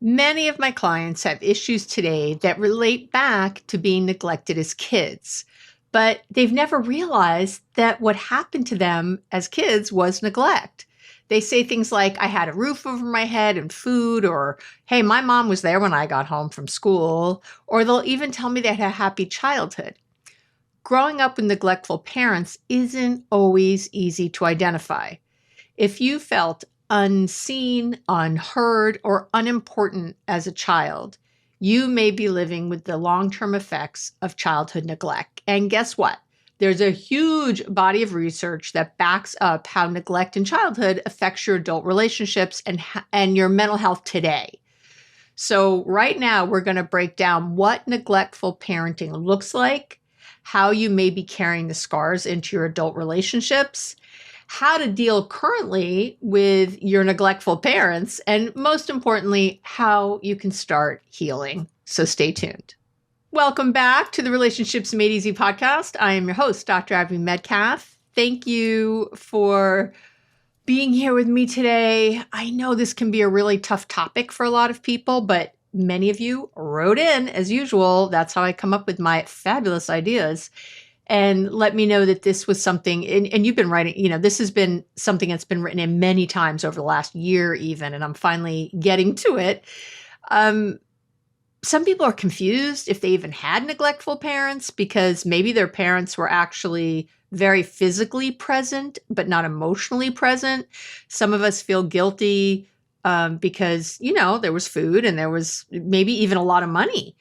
Many of my clients have issues today that relate back to being neglected as kids, but they've never realized that what happened to them as kids was neglect. They say things like, I had a roof over my head and food, or, hey, my mom was there when I got home from school, or they'll even tell me they had a happy childhood. Growing up with neglectful parents isn't always easy to identify. If you felt unseen, unheard, or unimportant as a child, you may be living with the long-term effects of childhood neglect. And guess what? There's a huge body of research that backs up how neglect in childhood affects your adult relationships and your mental health today. So right now, we're going to break down what neglectful parenting looks like, how you may be carrying the scars into your adult relationships, how to deal currently with your neglectful parents, and most importantly, how you can start healing. So stay tuned. Welcome back to the Relationships Made Easy podcast. I am your host, Dr. Abby Medcalf. Thank you for being here with me today. I know this can be a really tough topic for a lot of people, but many of you wrote in as usual. That's how I come up with my fabulous ideas. And let me know that this was something, and you've been writing, this has been something that's been written in many times over the last year even, and I'm finally getting to it. Some people are confused if they even had neglectful parents because maybe their parents were actually very physically present, but not emotionally present. Some of us feel guilty because, there was food and there was maybe even a lot of money.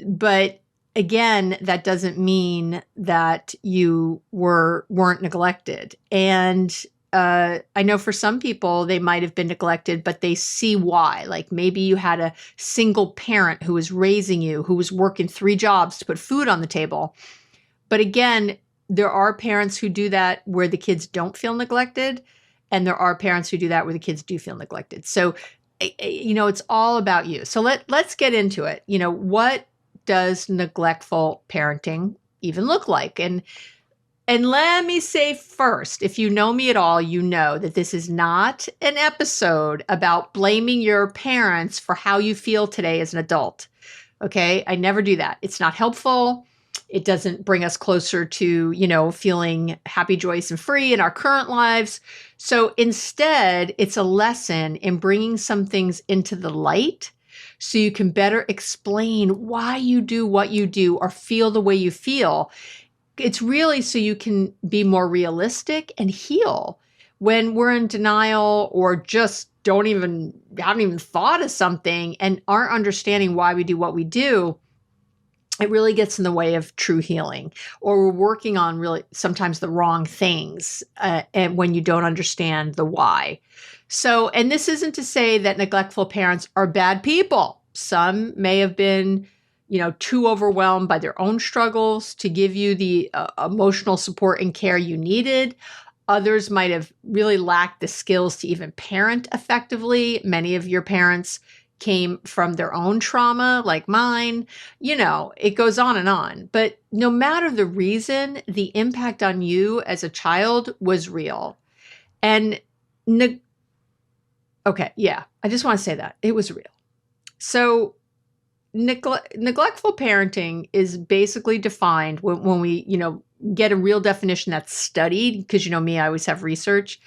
But again, that doesn't mean that you weren't neglected. And I know for some people, they might have been neglected, but they see why. Like maybe you had a single parent who was raising you, who was working 3 jobs to put food on the table. But again, there are parents who do that where the kids don't feel neglected. And there are parents who do that where the kids do feel neglected. So, it's all about you. So let's get into it. What does neglectful parenting even look like? And let me say first, if you know me at all, you know that this is not an episode about blaming your parents for how you feel today as an adult. Okay? I never do that. It's not helpful. It doesn't bring us closer to, feeling happy, joyous, and free in our current lives. So instead, it's a lesson in bringing some things into the light so you can better explain why you do what you do or feel the way you feel. It's really so you can be more realistic and heal. When we're in denial or just haven't even thought of something and aren't understanding why we do what we do, it really gets in the way of true healing, or we're working on really sometimes the wrong things and when you don't understand the why. So, and this isn't to say that neglectful parents are bad people. Some may have been, too overwhelmed by their own struggles to give you the emotional support and care you needed. Others might have really lacked the skills to even parent effectively. Many of your parents came from their own trauma, like mine. It goes on and on. But no matter the reason, the impact on you as a child was real. And I just want to say that it was real. So neglectful parenting is basically defined when we, get a real definition that's studied, because me, I always have research.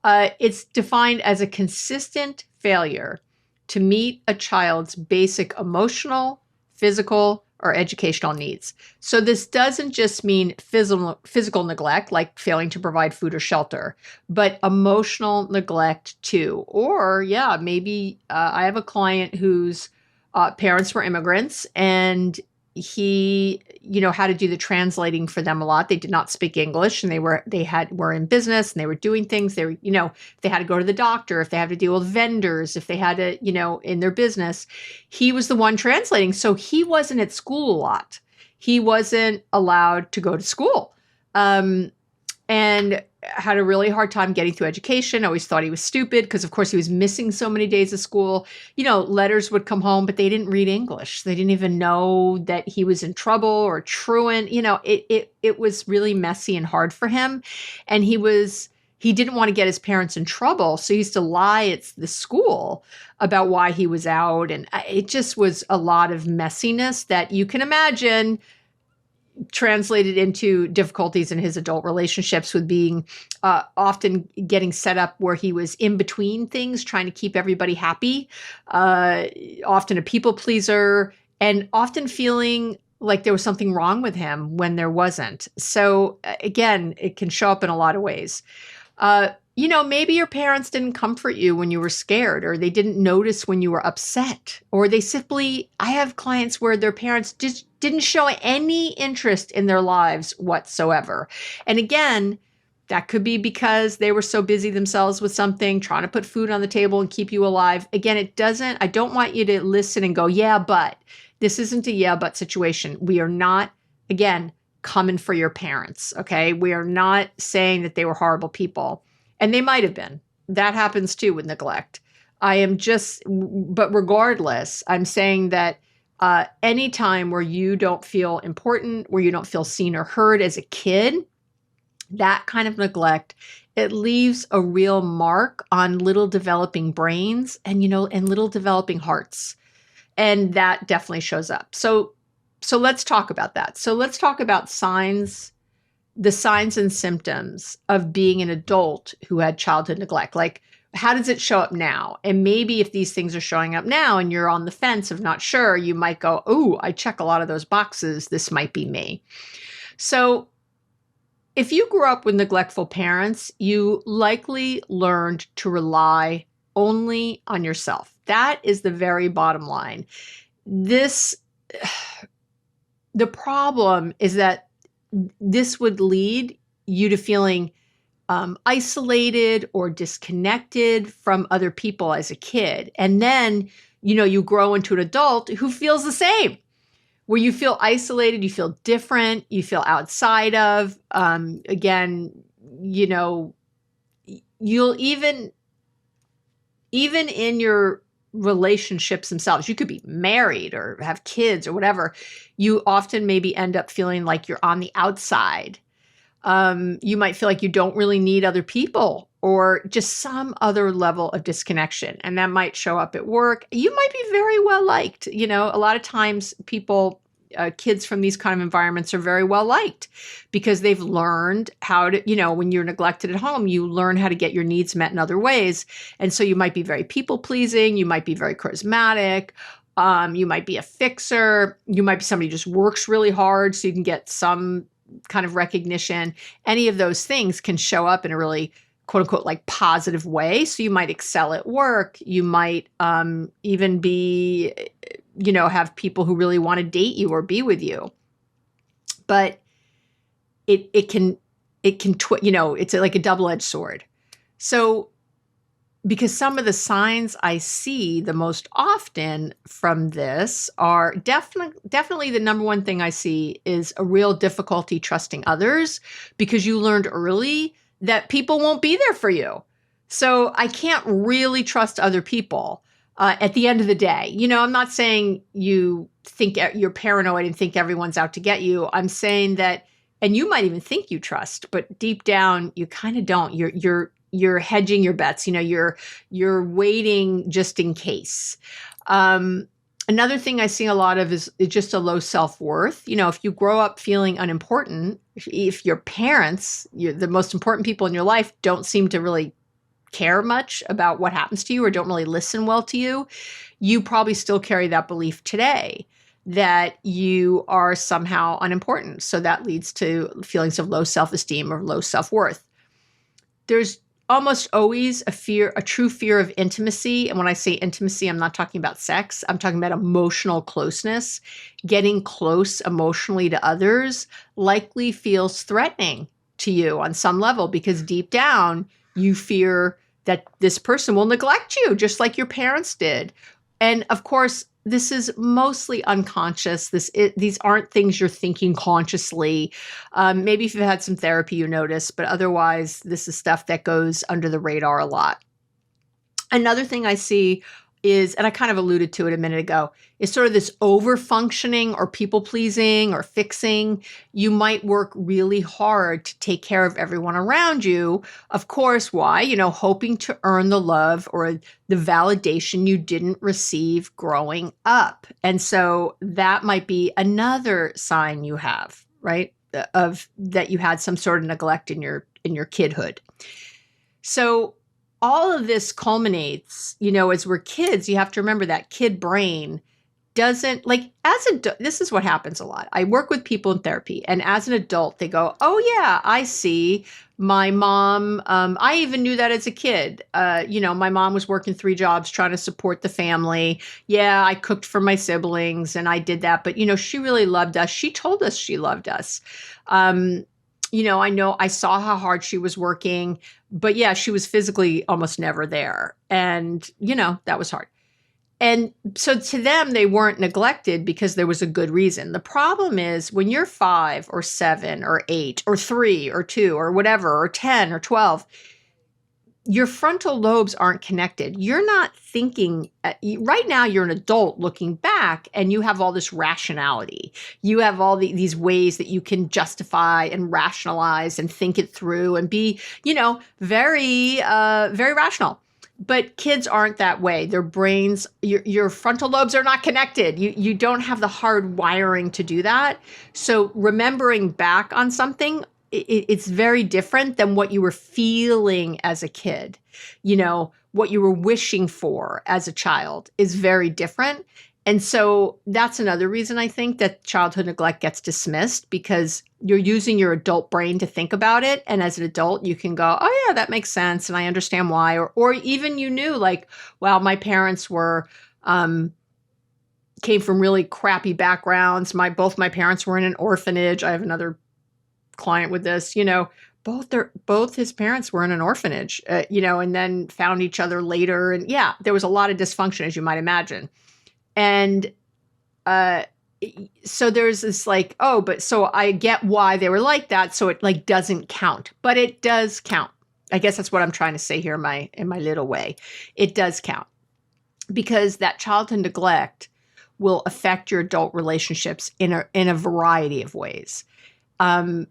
It's defined as a consistent failure to meet a child's basic emotional, physical, or educational needs. So this doesn't just mean physical neglect, like failing to provide food or shelter, but emotional neglect too. Or maybe I have a client whose parents were immigrants and he, had to do the translating for them a lot. They did not speak English and they were in business and they were doing things. They were, if they had to go to the doctor, if they had to deal with vendors, if they had to, in their business, he was the one translating. So he wasn't at school a lot. He wasn't allowed to go to school. And had a really hard time getting through education. Always thought he was stupid because, of course, he was missing so many days of school. Letters would come home, but they didn't read English. They didn't even know that he was in trouble or truant. It was really messy and hard for him. And he was he didn't want to get his parents in trouble. So he used to lie at the school about why he was out. And it just was a lot of messiness that you can imagine translated into difficulties in his adult relationships with being often getting set up where he was in between things, trying to keep everybody happy, often a people pleaser, and often feeling like there was something wrong with him when there wasn't. So again, it can show up in a lot of ways. Maybe your parents didn't comfort you when you were scared, or they didn't notice when you were upset, or they simply, I have clients where their parents just didn't show any interest in their lives whatsoever. And again, that could be because they were so busy themselves with something, trying to put food on the table and keep you alive. Again, I don't want you to listen and go, yeah, but this isn't a yeah, but situation. We are not, again, coming for your parents. Okay. We are not saying that they were horrible people. And they might have been. That happens too with neglect. But regardless, I'm saying that any time where you don't feel important, where you don't feel seen or heard as a kid, that kind of neglect, it leaves a real mark on little developing brains and little developing hearts. And that definitely shows up. So let's talk about that. So let's talk about the signs and symptoms of being an adult who had childhood neglect. Like, how does it show up now? And maybe if these things are showing up now and you're on the fence of not sure, you might go, oh, I check a lot of those boxes. This might be me. So if you grew up with neglectful parents, you likely learned to rely only on yourself. That is the very bottom line. The problem is that this would lead you to feeling isolated or disconnected from other people as a kid. And then, you grow into an adult who feels the same, where you feel isolated, you feel different, you feel outside of, again, you'll even in your relationships themselves, you could be married or have kids or whatever, you often maybe end up feeling like you're on the outside. You might feel like you don't really need other people or just some other level of disconnection. And that might show up at work. You might be very well liked. A lot of times kids from these kind of environments are very well liked because they've learned how to, when you're neglected at home, you learn how to get your needs met in other ways. And so you might be very people pleasing. You might be very charismatic. You might be a fixer. You might be somebody who just works really hard so you can get some kind of recognition. Any of those things can show up in a really quote unquote like positive way. So you might excel at work. You might even be have people who really want to date you or be with you. But it's like a double-edged sword. So because some of the signs I see the most often from this are definitely the number one thing I see is a real difficulty trusting others because you learned early that people won't be there for you. So I can't really trust other people. At the end of the day, I'm not saying you think you're paranoid and think everyone's out to get you. I'm saying that, and you might even think you trust, but deep down you kind of don't. You're hedging your bets. You're waiting just in case. Another thing I see a lot of is just a low self-worth. If you grow up feeling unimportant, if your parents, the most important people in your life, don't seem to really care much about what happens to you or don't really listen well to you, you probably still carry that belief today that you are somehow unimportant. So that leads to feelings of low self-esteem or low self-worth. There's almost always a true fear of intimacy. And when I say intimacy, I'm not talking about sex. I'm talking about emotional closeness. Getting close emotionally to others likely feels threatening to you on some level because deep down, you fear that this person will neglect you just like your parents did. And of course, this is mostly unconscious. These aren't things you're thinking consciously. Maybe if you've had some therapy, you notice, but otherwise, this is stuff that goes under the radar a lot. Another thing I see is, and I kind of alluded to it a minute ago, is sort of this over functioning or people pleasing or fixing. You might work really hard to take care of everyone around you. Of course, why? Hoping to earn the love or the validation you didn't receive growing up. And so that might be another sign you have, right? Of that you had some sort of neglect in your kidhood. So all of this culminates, as we're kids, you have to remember that kid brain doesn't this is what happens a lot. I work with people in therapy, and as an adult, they go, oh yeah, I see my mom. I even knew that as a kid. My mom was working 3 jobs trying to support the family. Yeah, I cooked for my siblings and I did that. But, she really loved us. She told us she loved us. I know I saw how hard she was working, but yeah, she was physically almost never there. And, that was hard. And so to them, they weren't neglected because there was a good reason. The problem is when you're 5 or 7 or 8 or 3 or 2 or whatever, or 10 or 12, your frontal lobes aren't connected. You're not thinking right now. You're an adult looking back and you have all this rationality. You have all these ways that you can justify and rationalize and think it through and be, very, very rational. But kids aren't that way. Their brains, your frontal lobes are not connected. You don't have the hard wiring to do that. So remembering back on something, it's very different than what you were feeling as a kid. What you were wishing for as a child is very different. And so that's another reason I think that childhood neglect gets dismissed, because you're using your adult brain to think about it. And as an adult, you can go, oh yeah, that makes sense. And I understand why. Or even you knew wow, my parents came from really crappy backgrounds. Both my parents were in an orphanage. I have another client with this, both his parents were in an orphanage, and then found each other later. And yeah, there was a lot of dysfunction, as you might imagine. And so there's this so I get why they were like that. So it doesn't count, but it does count. I guess that's what I'm trying to say here in my little way. It does count, because that childhood neglect will affect your adult relationships in a variety of ways. Adult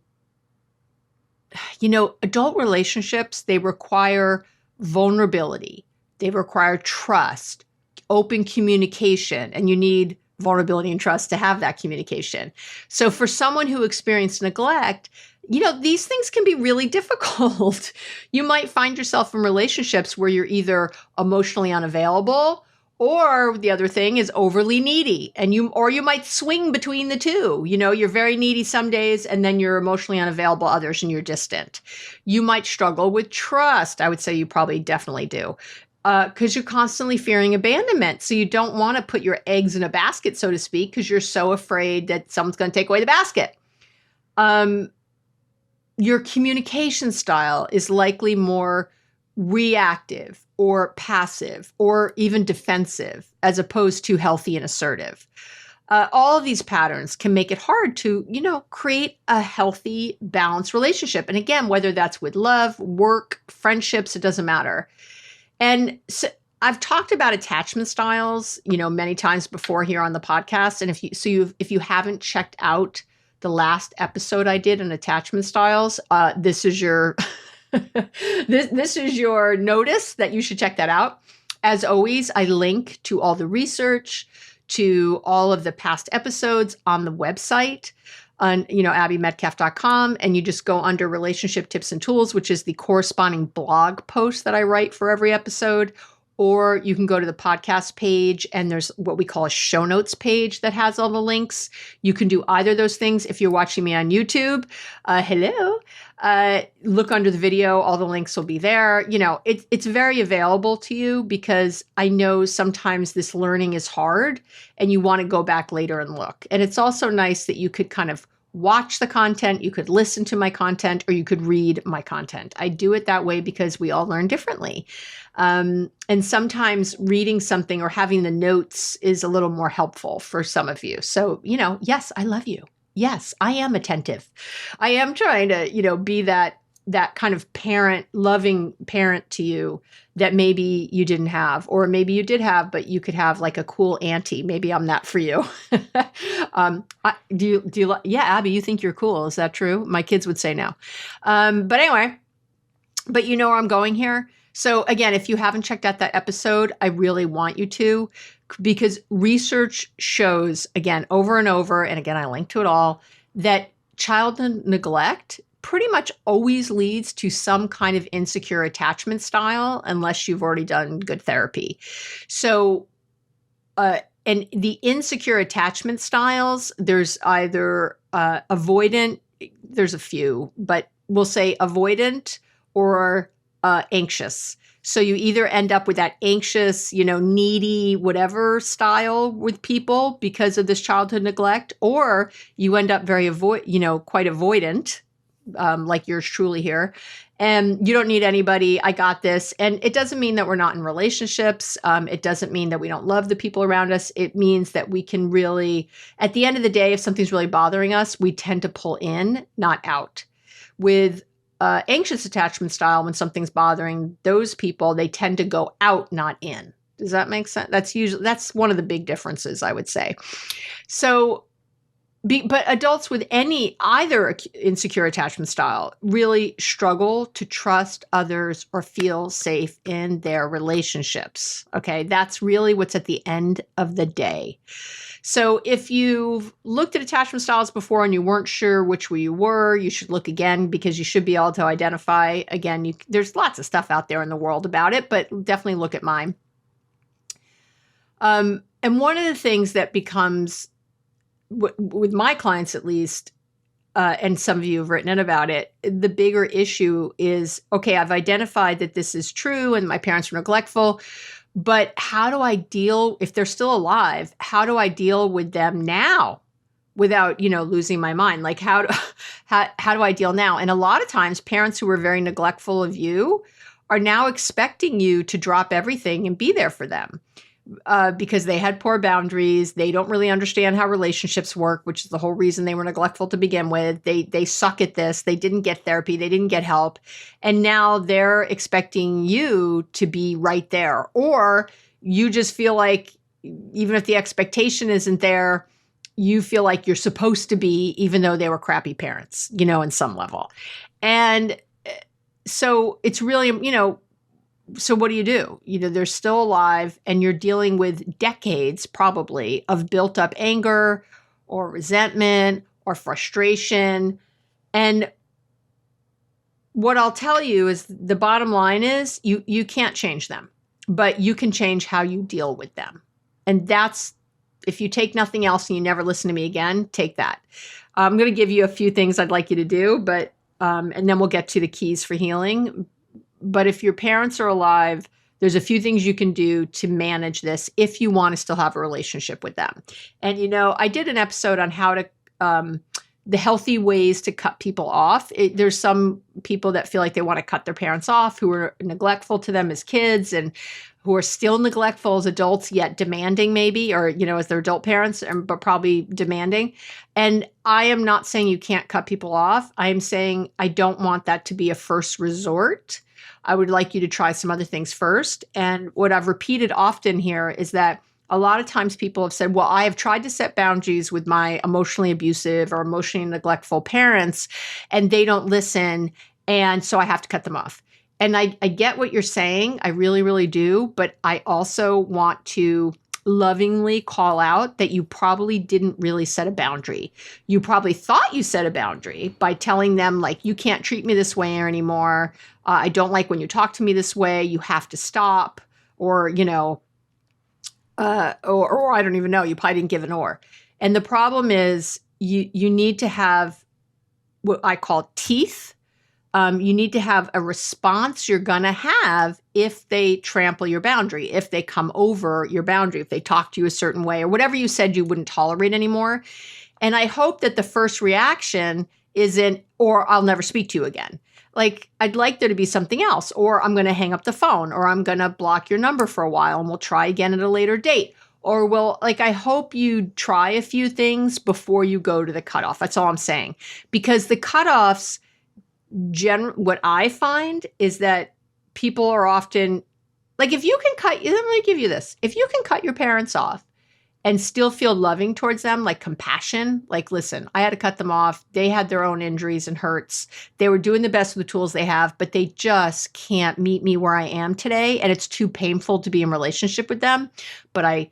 relationships, they require vulnerability. They require trust, open communication, and you need vulnerability and trust to have that communication. So for someone who experienced neglect, these things can be really difficult. You might find yourself in relationships where you're either emotionally unavailable, or the other thing is overly needy, and you might swing between the two. You're very needy some days, and then you're emotionally unavailable others, and you're distant. You might struggle with trust. I would say you probably definitely do, because you're constantly fearing abandonment. So you don't want to put your eggs in a basket, so to speak, because you're so afraid that someone's going to take away the basket. Your communication style is likely more reactive or passive or even defensive, as opposed to healthy and assertive. All of these patterns can make it hard to, create a healthy, balanced relationship. And again, whether that's with love, work, friendships, it doesn't matter. And so I've talked about attachment styles, many times before here on the podcast. And if you haven't checked out the last episode I did on attachment styles, this is your this is your notice that you should check that out. As always, I link to all the research, to all of the past episodes on the website on, abbymedcalf.com, and you just go under relationship tips and tools, which is the corresponding blog post that I write for every episode. Or you can go to the podcast page, and there's what we call a show notes page that has all the links. You can do either of those things. If you're watching me on YouTube, hello, look under the video. All the links will be there. It's very available to you, because I know sometimes this learning is hard and you want to go back later and look. And it's also nice that you could kind of watch the content, you could listen to my content, or you could read my content. I do it that way because we all learn differently. And sometimes reading something or having the notes is a little more helpful for some of you. So, yes, I love you. Yes, I am attentive. I am trying to, be that that kind of parent, loving parent to you that maybe you didn't have, or maybe you did have, but you could have like a cool auntie. Maybe I'm that for you. Yeah, Abby, you think you're cool. Is that true? My kids would say no. But anyway, but you know where I'm going here. So again, if you haven't checked out that episode, I really want you to, because research shows, again, over and over, and again, I link to it all, that childhood neglect pretty much always leads to some kind of insecure attachment style, unless you've already done good therapy. So, and the insecure attachment styles, there's either avoidant, there's a few, but we'll say avoidant or anxious. So you either end up with that anxious, needy, whatever style with people because of this childhood neglect, or you end up very quite avoidant, like yours truly here. And you don't need anybody. I got this. And it doesn't mean that we're not in relationships. It doesn't mean that we don't love the people around us. It means that we can really, at the end of the day, if something's really bothering us, we tend to pull in, not out. With anxious attachment style, when something's bothering those people, they tend to go out, not in. Does that make sense? That's one of the big differences, I would say. So, but adults with either insecure attachment style really struggle to trust others or feel safe in their relationships. Okay, that's really what's at the end of the day. So if you've looked at attachment styles before and you weren't sure which way you were, you should look again, because you should be able to identify. Again, there's lots of stuff out there in the world about it, but definitely look at mine. And one of the things that becomes, with my clients at least, and some of you have written in about it, the bigger issue is, okay, I've identified that this is true and my parents were neglectful, but how do I deal, if they're still alive, how do I deal with them now without, losing my mind? Like how do I deal now? And a lot of times parents who were very neglectful of you are now expecting you to drop everything and be there for them. Because they had poor boundaries. They don't really understand how relationships work, which is the whole reason they were neglectful to begin with. They suck at this. They didn't get therapy. They didn't get help. And now they're expecting you to be right there. Or you just feel like, even if the expectation isn't there, you feel like you're supposed to be, even though they were crappy parents, in some level. And so it's really, so what do? They're still alive and you're dealing with decades probably of built up anger or resentment or frustration. And what I'll tell you is the bottom line is you can't change them, but you can change how you deal with them. And that's, if you take nothing else and you never listen to me again, take that. I'm going to give you a few things I'd like you to do, but and then we'll get to the keys for healing. But if your parents are alive, there's a few things you can do to manage this if you want to still have a relationship with them. And, I did an episode on how to, the healthy ways to cut people off. There's some people that feel like they want to cut their parents off who are neglectful to them as kids and who are still neglectful as adults, yet demanding maybe, or, as their adult parents, but probably demanding. And I am not saying you can't cut people off. I am saying I don't want that to be a first resort. I would like you to try some other things first. And what I've repeated often here is that a lot of times people have said, well, I have tried to set boundaries with my emotionally abusive or emotionally neglectful parents, and they don't listen. And so I have to cut them off. And I get what you're saying. I really, really do. But I also want to lovingly call out that you probably didn't really set a boundary. You probably thought you set a boundary by telling them, like, you can't treat me this way anymore. I don't like when you talk to me this way. You have to stop. Or, or I don't even know. You probably didn't give an or. And the problem is you need to have what I call teeth. You need to have a response you're going to have if they trample your boundary, if they come over your boundary, if they talk to you a certain way, or whatever you said you wouldn't tolerate anymore. And I hope that the first reaction isn't, or I'll never speak to you again. Like, I'd like there to be something else, or I'm going to hang up the phone, or I'm going to block your number for a while and we'll try again at a later date. Or I hope you try a few things before you go to the cutoff. That's all I'm saying. Because the cutoffs, what I find is that people are often like, if you can let me give you this. If you can cut your parents off and still feel loving towards them, like compassion, like, listen, I had to cut them off. They had their own injuries and hurts. They were doing the best with the tools they have, but they just can't meet me where I am today. And it's too painful to be in relationship with them. But I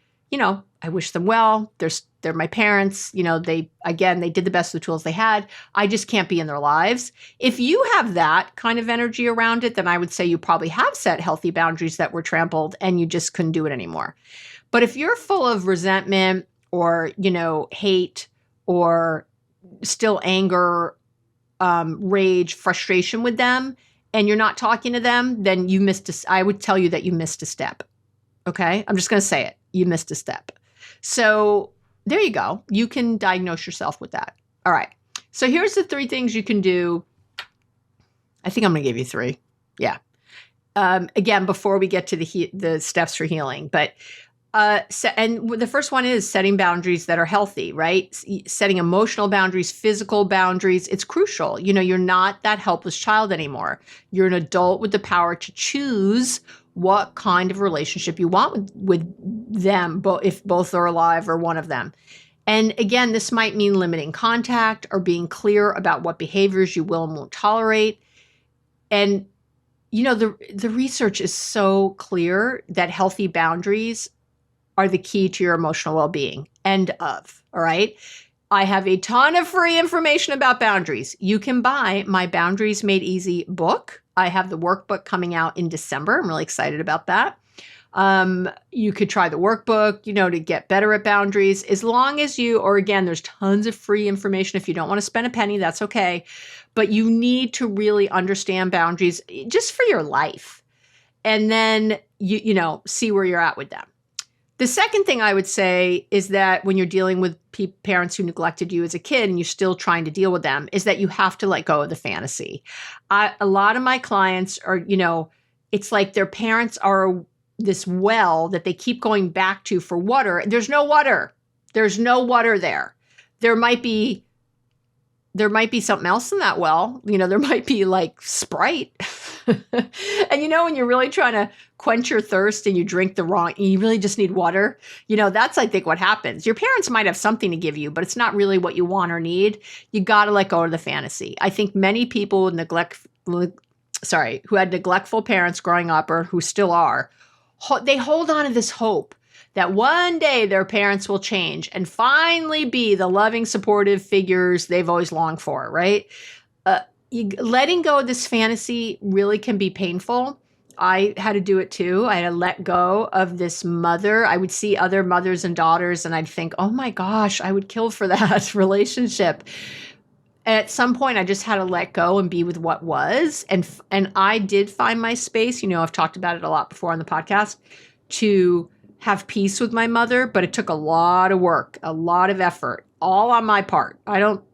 wish them well. They're my parents. They did the best with the tools they had. I just can't be in their lives. If you have that kind of energy around it, then I would say you probably have set healthy boundaries that were trampled and you just couldn't do it anymore. But if you're full of resentment or, hate or still anger, rage, frustration with them, and you're not talking to them, then I would tell you that you missed a step. Okay? I'm just going to say it. You missed a step. So there you go. You can diagnose yourself with that. All right. So here's the 3 things you can do. I think I'm going to give you 3. Yeah. Again, before we get to the steps for healing, but and the first one is setting boundaries that are healthy, right? Setting emotional boundaries, physical boundaries. It's crucial. You're not that helpless child anymore. You're an adult with the power to choose what kind of relationship you want with them, if both are alive or one of them. And again, this might mean limiting contact or being clear about what behaviors you will and won't tolerate. And, the research is so clear that healthy boundaries are the key to your emotional well-being. End of. All right. I have a ton of free information about boundaries. You can buy my Boundaries Made Easy book. I have the workbook coming out in December. I'm really excited about that. You could try the workbook, to get better at boundaries, as long as there's tons of free information. If you don't want to spend a penny, that's okay. But you need to really understand boundaries just for your life. And then, see where you're at with them. The second thing I would say is that when you're dealing with parents who neglected you as a kid and you're still trying to deal with them, is that you have to let go of the fantasy. A lot of my clients are, it's like their parents are this well that they keep going back to for water. There's no water. There's no water there. There might be something else in that well. There might be like Sprite. And when you're really trying to quench your thirst and you drink you really just need water, that's, I think, what happens. Your parents might have something to give you, but it's not really what you want or need. You got to let go of the fantasy. I think many people who had neglectful parents growing up or who still are, they hold on to this hope that one day their parents will change and finally be the loving, supportive figures they've always longed for, right? Letting go of this fantasy really can be painful. I had to do it too. I had to let go of this mother. I would see other mothers and daughters and I'd think, oh my gosh, I would kill for that relationship. At some point, I just had to let go and be with what was. And I did find my space. I've talked about it a lot before on the podcast, to have peace with my mother, but it took a lot of work, a lot of effort, all on my part.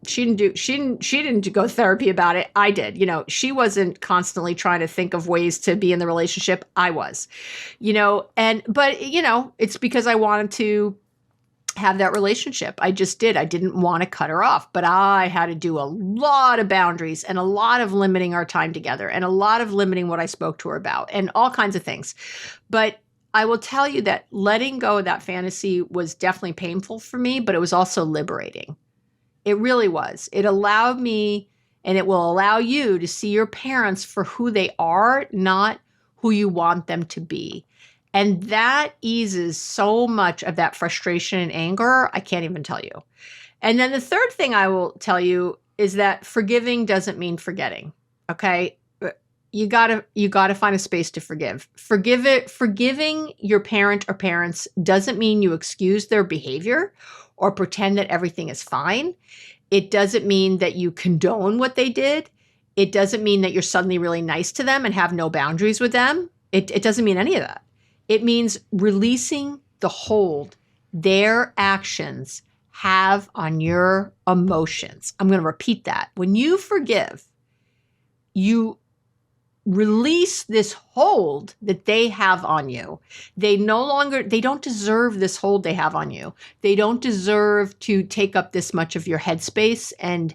She didn't go therapy about it. I did. She wasn't constantly trying to think of ways to be in the relationship. I was, but it's because I wanted to have that relationship. I just did. I didn't want to cut her off, but I had to do a lot of boundaries and a lot of limiting our time together and a lot of limiting what I spoke to her about and all kinds of things. But I will tell you that letting go of that fantasy was definitely painful for me, but it was also liberating. It really was. It allowed me, and it will allow you to see your parents for who they are, not who you want them to be. And that eases so much of that frustration and anger. I can't even tell you. And then the third thing I will tell you is that forgiving doesn't mean forgetting. Okay. You gotta find a space to forgive. Forgiving your parent or parents doesn't mean you excuse their behavior or pretend that everything is fine. It doesn't mean that you condone what they did. It doesn't mean that you're suddenly really nice to them and have no boundaries with them. It doesn't mean any of that. It means releasing the hold their actions have on your emotions. I'm going to repeat that. When you forgive, you release this hold that they have on you. They don't deserve this hold they have on you. They don't deserve to take up this much of your headspace and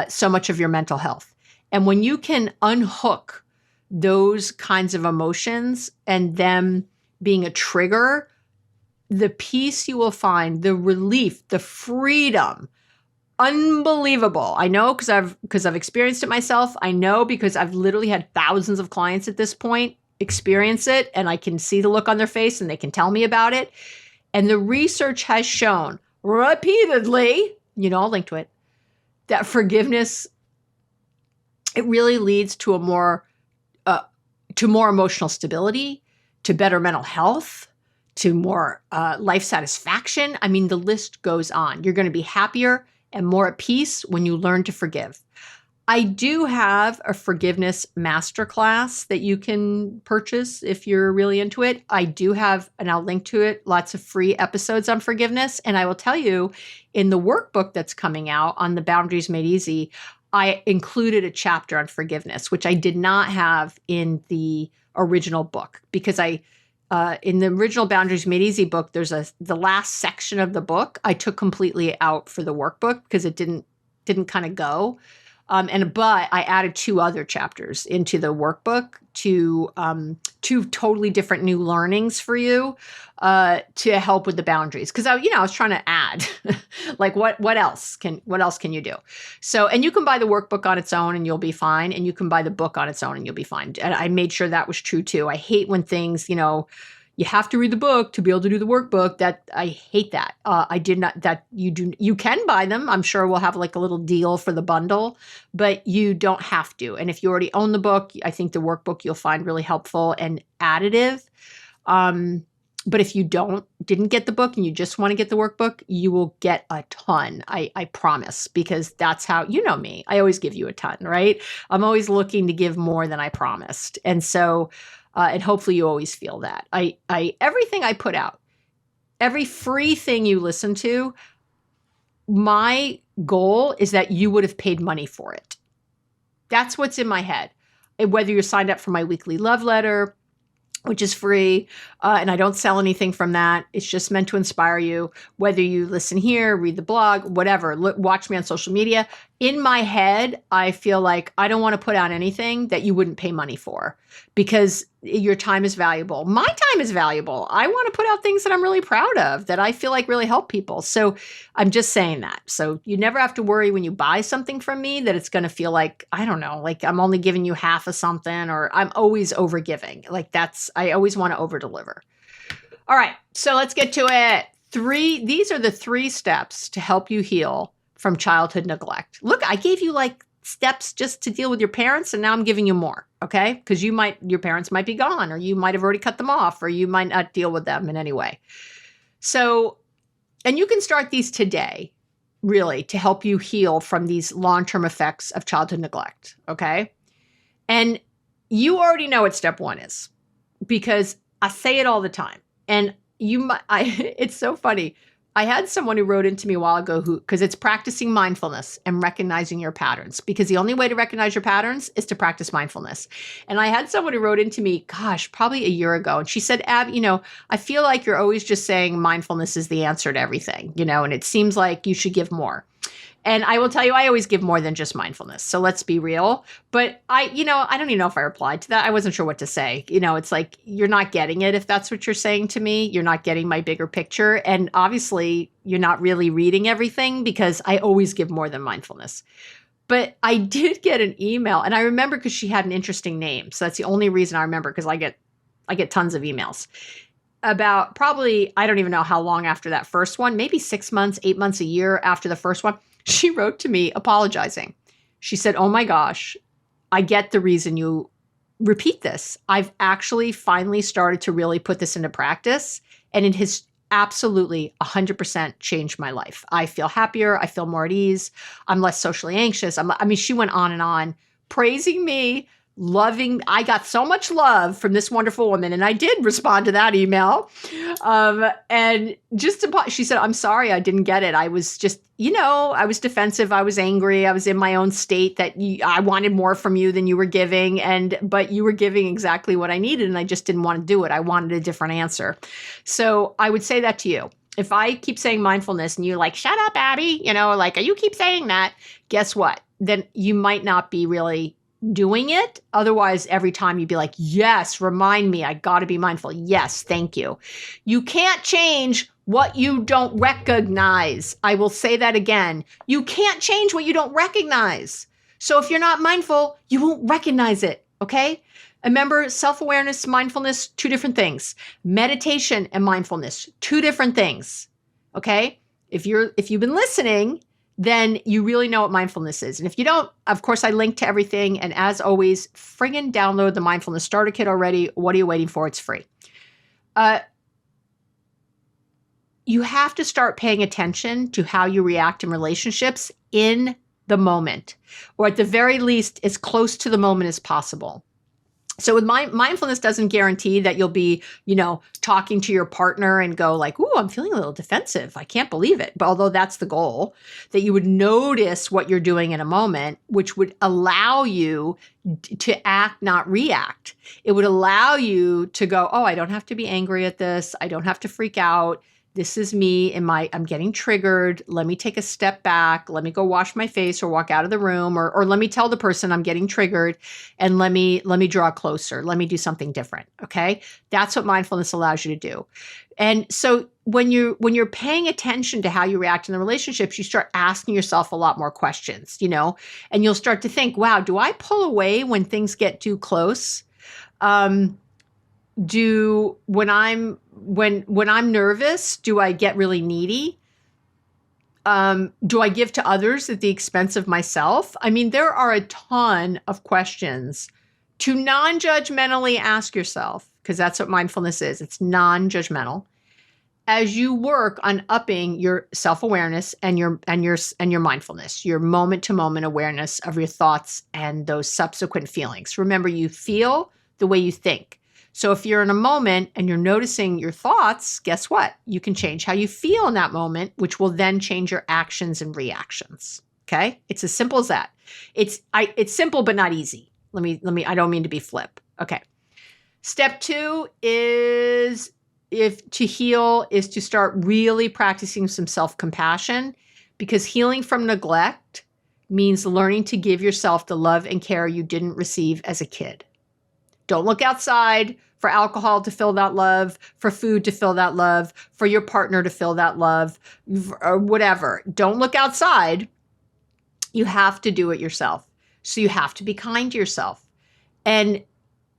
so much of your mental health. And when you can unhook those kinds of emotions and them being a trigger, the peace you will find, the relief, the freedom, unbelievable. I know because I've experienced it myself. I know because I've literally had thousands of clients at this point experience it, and I can see the look on their face and they can tell me about it. And the research has shown repeatedly, I'll link to it, that forgiveness, it really leads to more emotional stability, to better mental health, to more life satisfaction. I mean, the list goes on. You're going to be happier and more at peace when you learn to forgive. I do have a forgiveness masterclass that you can purchase if you're really into it. I do have, and I'll link to it, lots of free episodes on forgiveness. And I will tell you, in the workbook that's coming out on the Boundaries Made Easy, I included a chapter on forgiveness, which I did not have in the original book, because in the original Boundaries Made Easy book, there's the last section of the book I took completely out for the workbook because it didn't kind of go. But I added 2 other chapters into the workbook to 2 totally different new learnings for you to help with the boundaries. Because I was trying to add, like what else can you do? So, and you can buy the workbook on its own and you'll be fine, and you can buy the book on its own and you'll be fine. And I made sure that was true too. I hate when things, you have to read the book to be able to do the workbook. That I hate that. I did not, that you can buy them. I'm sure we'll have like a little deal for the bundle, but you don't have to. And if you already own the book, I think the workbook you'll find really helpful and additive. But if you didn't get the book and you just want to get the workbook, you will get a ton. I promise, because that's how, me, I always give you a ton, right? I'm always looking to give more than I promised. And so, and hopefully you always feel that. Everything I put out, every free thing you listen to, my goal is that you would have paid money for it. That's what's in my head. Whether you're signed up for my weekly love letter, which is free, and I don't sell anything from that. It's just meant to inspire you. Whether you listen here, read the blog, whatever, watch me on social media. In my head, I feel like I don't want to put out anything that you wouldn't pay money for, because your time is valuable. My time is valuable. I want to put out things that I'm really proud of, that I feel like really help people. So I'm just saying that. So you never have to worry when you buy something from me that it's going to feel like, I don't know, like I'm only giving you half of something, or I'm always over giving. Like I always want to over deliver. All right. So let's get to it. These are the 3 steps to help you heal from childhood neglect. Look, I gave you like steps just to deal with your parents, and now I'm giving you more, okay? Because your parents might be gone, or you might have already cut them off, or you might not deal with them in any way. So, and you can start these today, really, to help you heal from these long-term effects of childhood neglect, okay? And you already know what step 1 is, because I say it all the time. And it's so funny. I had someone who wrote into me a while ago because it's practicing mindfulness and recognizing your patterns, because the only way to recognize your patterns is to practice mindfulness. And I had someone who wrote into me, gosh, probably a year ago. And she said, Ab, I feel like you're always just saying mindfulness is the answer to everything, and it seems like you should give more. And I will tell you, I always give more than just mindfulness. So let's be real. But I don't even know if I replied to that. I wasn't sure what to say. It's like, you're not getting it. If that's what you're saying to me, you're not getting my bigger picture. And obviously you're not really reading everything, because I always give more than mindfulness. But I did get an email, and I remember because she had an interesting name. So that's the only reason I remember, because I get tons of emails. About probably, I don't even know how long after that first one, maybe 6 months, 8 months, a year after the first one, she wrote to me apologizing. She said, oh my gosh, I get the reason you repeat this. I've actually finally started to really put this into practice, and it has absolutely 100% changed my life. I feel happier. I feel more at ease. I'm less socially anxious. She went on and on, praising me, loving. I got so much love from this wonderful woman, and I did respond to that email. And she said, I'm sorry, I didn't get it. I was just, I was defensive. I was angry. I was in my own state that I wanted more from you than you were giving. But you were giving exactly what I needed, and I just didn't want to do it. I wanted a different answer. So I would say that to you. If I keep saying mindfulness and you're like, shut up, Abby, you keep saying that, guess what? Then you might not be really doing it. Otherwise, every time you'd be like, yes, remind me, I got to be mindful. Yes, thank you. You can't change what you don't recognize. I will say that again. You can't change what you don't recognize. So if you're not mindful, you won't recognize it. Okay. Remember, self-awareness, mindfulness, two different things. Meditation and mindfulness, two different things. Okay. If you've been listening, then you really know what mindfulness is. And if you don't, of course, I link to everything. And as always, friggin' download the Mindfulness Starter Kit already. What are you waiting for? It's free. You have to start paying attention to how you react in relationships in the moment, or at the very least, as close to the moment as possible. So with mindfulness doesn't guarantee that you'll be, talking to your partner and go like, ooh, I'm feeling a little defensive. I can't believe it. But although that's the goal, that you would notice what you're doing in a moment, which would allow you to act, not react. It would allow you to go, oh, I don't have to be angry at this. I don't have to freak out. This is me I'm getting triggered. Let me take a step back. Let me go wash my face or walk out of the room, or let me tell the person I'm getting triggered, and let me draw closer. Let me do something different. Okay. That's what mindfulness allows you to do. And so when you're paying attention to how you react in the relationships, you start asking yourself a lot more questions, and you'll start to think, wow, do I pull away when things get too close? When I'm nervous, do I get really needy? Do I give to others at the expense of myself? I mean, there are a ton of questions to non-judgmentally ask yourself, because that's what mindfulness is. It's non-judgmental. As you work on upping your self-awareness and your mindfulness, your moment-to-moment awareness of your thoughts and those subsequent feelings. Remember, you feel the way you think. So if you're in a moment and you're noticing your thoughts, guess what? You can change how you feel in that moment, which will then change your actions and reactions. Okay? It's as simple as that. It's simple, but not easy. I don't mean to be flip. Okay. Step 2 is to heal is to start really practicing some self-compassion, because healing from neglect means learning to give yourself the love and care you didn't receive as a kid. Don't look outside for alcohol to fill that love, for food to fill that love, for your partner to fill that love, or whatever. Don't look outside. You have to do it yourself. So you have to be kind to yourself. And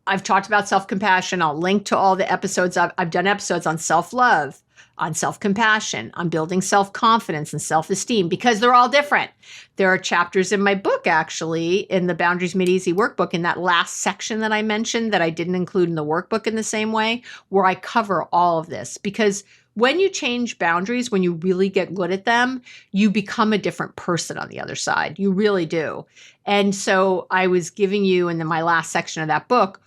I've talked about self-compassion. I'll link to all the episodes. I've done episodes on self-love, on self-compassion, on building self-confidence and self-esteem, because they're all different. There are chapters in my book, actually, in the Boundaries Made Easy workbook, in that last section that I mentioned that I didn't include in the workbook in the same way, where I cover all of this. Because when you change boundaries, when you really get good at them, you become a different person on the other side. You really do. And so I was giving you in my last section of that book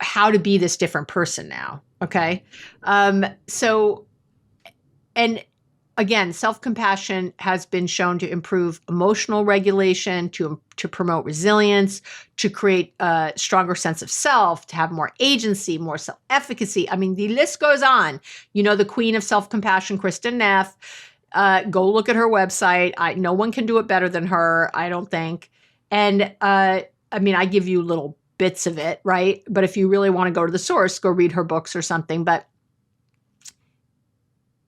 how to be this different person now. Okay. And again, self-compassion has been shown to improve emotional regulation, to promote resilience, to create a stronger sense of self, to have more agency, more self-efficacy. I mean, the list goes on. The queen of self-compassion, Kristen Neff, go look at her website. No one can do it better than her, I don't think. And I give you little bits of it, right? But if you really want to go to the source, go read her books or something. But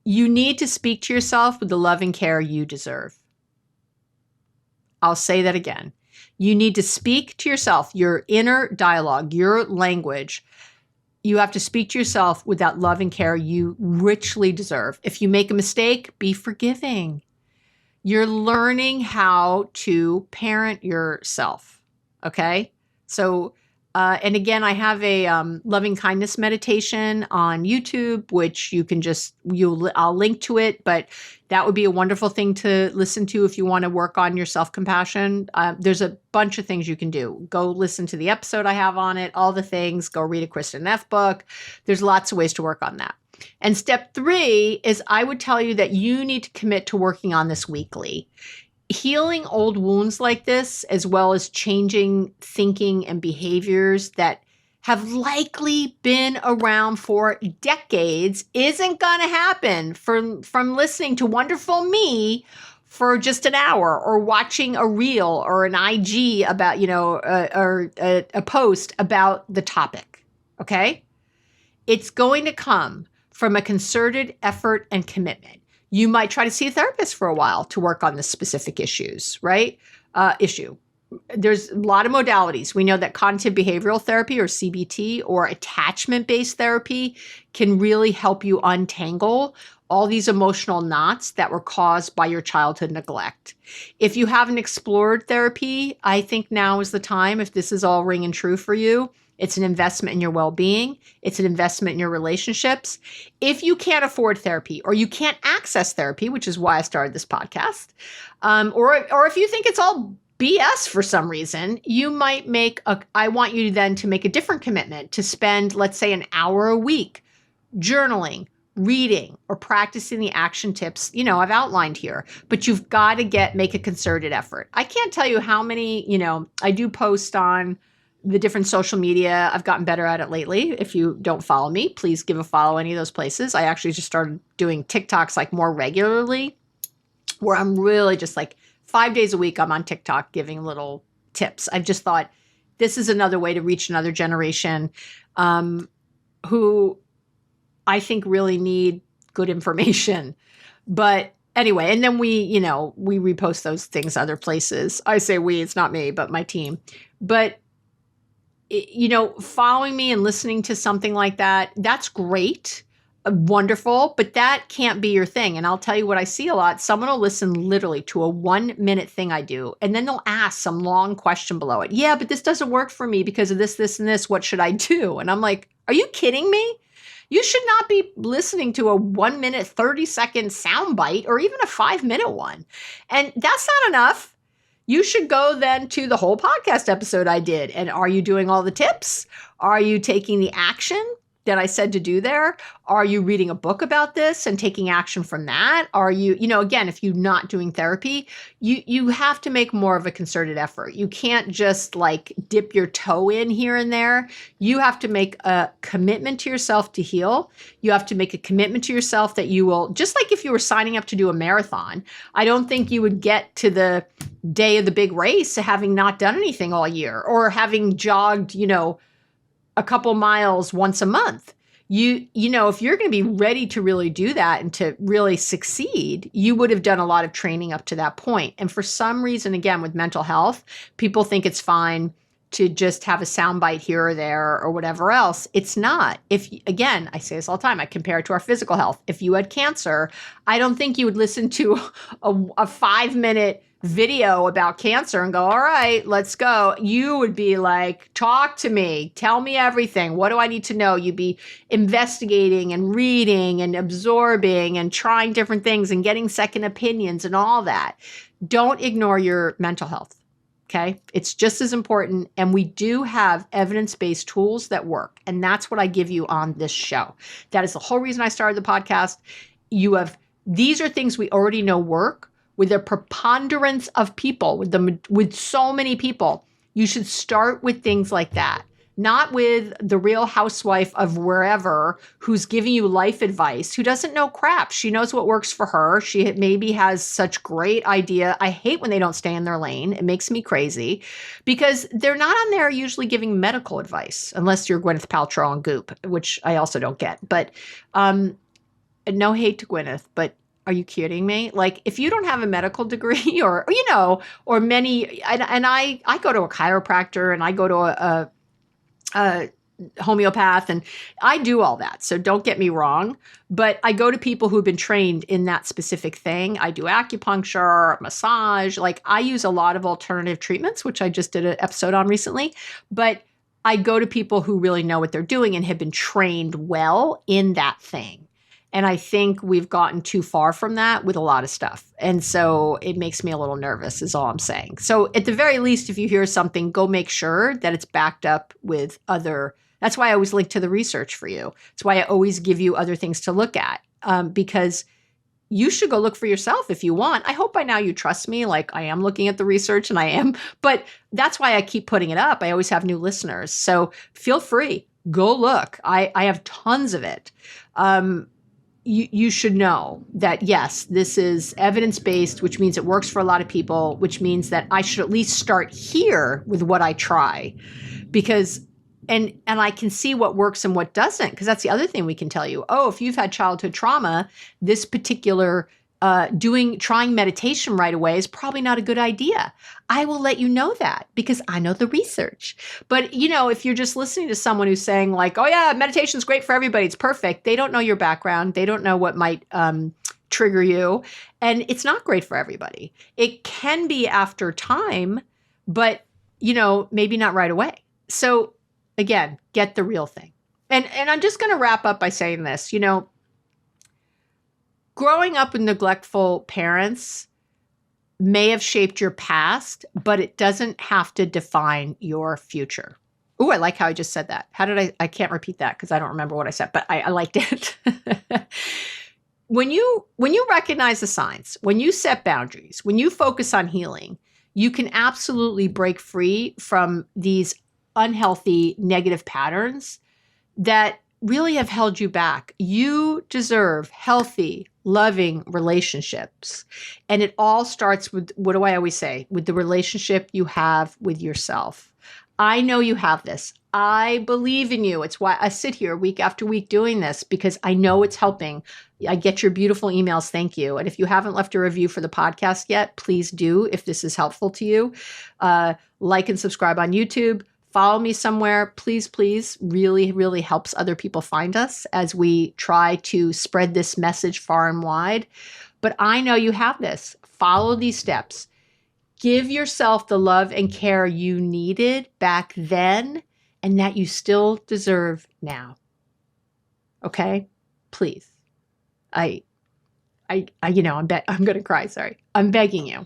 you need to speak to yourself with the love and care you deserve. I'll say that again. You need to speak to yourself, your inner dialogue, your language. You have to speak to yourself with that love and care you richly deserve. If you make a mistake, be forgiving. You're learning how to parent yourself. Okay? So, and again, I have a loving kindness meditation on YouTube, which you can I'll link to it, but that would be a wonderful thing to listen to if you want to work on your self-compassion. There's a bunch of things you can do. Go listen to the episode I have on it, all the things. Go read a Kristen Neff book. There's lots of ways to work on that. And step 3 is I would tell you that you need to commit to working on this weekly. Healing old wounds like this, as well as changing thinking and behaviors that have likely been around for decades, isn't going to happen from listening to wonderful me for just an hour, or watching a reel or an IG about, or a post about the topic. Okay. It's going to come from a concerted effort and commitment. You might try to see a therapist for a while to work on the specific issues, right? Issue. There's a lot of modalities. We know that cognitive behavioral therapy, or CBT, or attachment-based therapy can really help you untangle all these emotional knots that were caused by your childhood neglect. If you haven't explored therapy, I think now is the time, if this is all ringing true for you. It's an investment in your well-being. It's an investment in your relationships. If you can't afford therapy, or you can't access therapy, which is why I started this podcast, or if you think it's all BS for some reason, you might I want you then to make a different commitment to spend, let's say, an hour a week journaling, reading, or practicing the action tips, I've outlined here. But you've got to make a concerted effort. I can't tell you how many, I do post on the different social media. I've gotten better at it lately. If you don't follow me, please give a follow any of those places. I actually just started doing TikToks like more regularly, where I'm really just like 5 days a week, I'm on TikTok giving little tips. I just thought this is another way to reach another generation who I think really need good information. But anyway, and then we repost those things other places. I say we, it's not me, but my team. But following me and listening to something like that, that's great. Wonderful, but that can't be your thing. And I'll tell you what I see a lot. Someone will listen literally to a 1-minute thing I do, and then they'll ask some long question below it. Yeah, but this doesn't work for me because of this, this, and this. What should I do? And I'm like, are you kidding me? You should not be listening to a 1-minute, 30-second soundbite, or even a 5-minute one. And that's not enough. You should go then to the whole podcast episode I did. And are you doing all the tips? Are you taking the action that I said to do there? Are you reading a book about this and taking action from that? Are you, again, if you're not doing therapy, you have to make more of a concerted effort. You can't just like dip your toe in here and there. You have to make a commitment to yourself to heal. You have to make a commitment to yourself that you will, just like if you were signing up to do a marathon, I don't think you would get to the day of the big race having not done anything all year, or having jogged, a couple miles once a month. If you're going to be ready to really do that and to really succeed, you would have done a lot of training up to that point. And for some reason, again, with mental health, people think it's fine to just have a soundbite here or there or whatever else. It's not. Again, I say this all the time, I compare it to our physical health. If you had cancer, I don't think you would listen to a 5-minute video about cancer and go, all right, let's go. You would be like, talk to me, tell me everything. What do I need to know? You'd be investigating and reading and absorbing and trying different things and getting second opinions and all that. Don't ignore your mental health. Okay. It's just as important. And we do have evidence-based tools that work. And that's what I give you on this show. That is the whole reason I started the podcast. These are things we already know work. With a preponderance of people, with so many people, you should start with things like that. Not with the Real Housewife of wherever who's giving you life advice, who doesn't know crap. She knows what works for her. She maybe has such great idea. I hate when they don't stay in their lane. It makes me crazy because they're not on there usually giving medical advice, unless you're Gwyneth Paltrow on Goop, which I also don't get. But no hate to Gwyneth, but are you kidding me? Like, if you don't have a medical degree or many, and I go to a chiropractor and I go to a homeopath and I do all that. So don't get me wrong, but I go to people who've been trained in that specific thing. I do acupuncture, massage, like I use a lot of alternative treatments, which I just did an episode on recently, but I go to people who really know what they're doing and have been trained well in that thing. And I think we've gotten too far from that with a lot of stuff. And so it makes me a little nervous is all I'm saying. So at the very least, if you hear something, go make sure that it's backed up with that's why I always link to the research for you. It's why I always give you other things to look at because you should go look for yourself if you want. I hope by now you trust me, like I am looking at the research and I am, but that's why I keep putting it up. I always have new listeners. So feel free, go look. I have tons of it. you should know that, yes, this is evidence-based, which means it works for a lot of people, which means that I should at least start here with what I try, because and I can see what works and what doesn't, because that's the other thing we can tell you. Oh, if you've had childhood trauma, this particular trying meditation right away is probably not a good idea. I will let you know that because I know the research. But, if you're just listening to someone who's saying like, oh yeah, meditation's great for everybody, it's perfect. They don't know your background. They don't know what might trigger you. And it's not great for everybody. It can be after time, but, maybe not right away. So again, get the real thing. And I'm just going to wrap up by saying this, growing up with neglectful parents may have shaped your past, but it doesn't have to define your future. Ooh, I like how I just said that. How did I can't repeat that because I don't remember what I said, but I liked it. When you recognize the signs, when you set boundaries, when you focus on healing, you can absolutely break free from these unhealthy negative patterns that really have held you back. You deserve healthy, loving relationships. And it all starts with, what do I always say? With the relationship you have with yourself. I know you have this. I believe in you. It's why I sit here week after week doing this, because I know it's helping. I get your beautiful emails. Thank you. And if you haven't left a review for the podcast yet, please do if this is helpful to you. Like and subscribe on YouTube. Follow me somewhere, please, please. Really, really helps other people find us as we try to spread this message far and wide. But I know you have this. Follow these steps. Give yourself the love and care you needed back then and that you still deserve now. Okay? Please. I'm going to cry. Sorry. I'm begging you.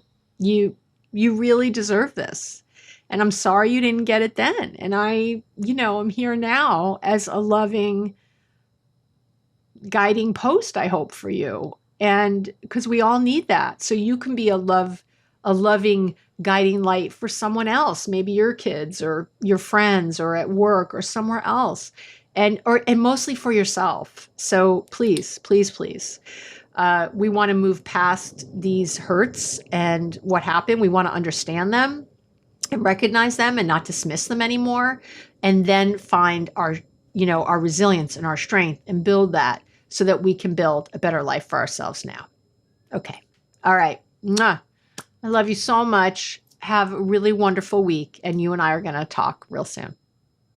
You really deserve this. And I'm sorry you didn't get it then. And I'm here now as a loving, guiding post, I hope, for you. And because we all need that. So you can be a loving, guiding light for someone else, maybe your kids or your friends or at work or somewhere else. And mostly for yourself. So please, please, please. We want to move past these hurts and what happened. We want to understand them and recognize them and not dismiss them anymore, and then find our resilience and our strength and build that so that we can build a better life for ourselves now. Okay. All right. Mwah. I love you so much. Have a really wonderful week, and you and I are going to talk real soon.